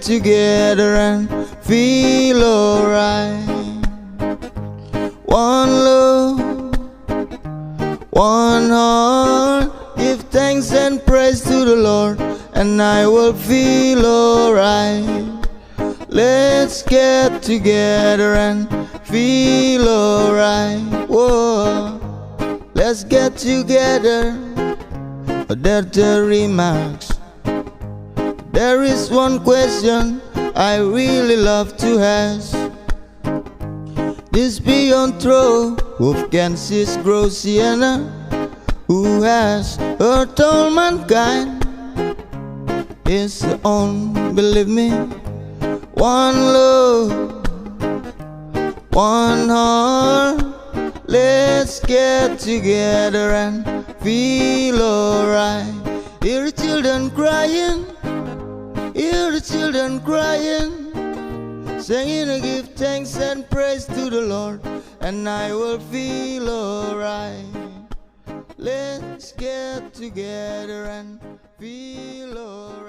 together and feel alright. One love, one heart, give thanks and praise to the Lord, and I will feel alright. Let's get together and feel alright. Whoa, let's get together. That's the remarks. There is one question I really love to ask. This beyond throw of Kansas grow Sienna, who has hurt all mankind, is the own, believe me. One love, one heart, let's get together and feel alright. Hear the children crying, hear the children crying, singing and give thanks and praise to the Lord, and I will feel alright. Let's get together and feel alright.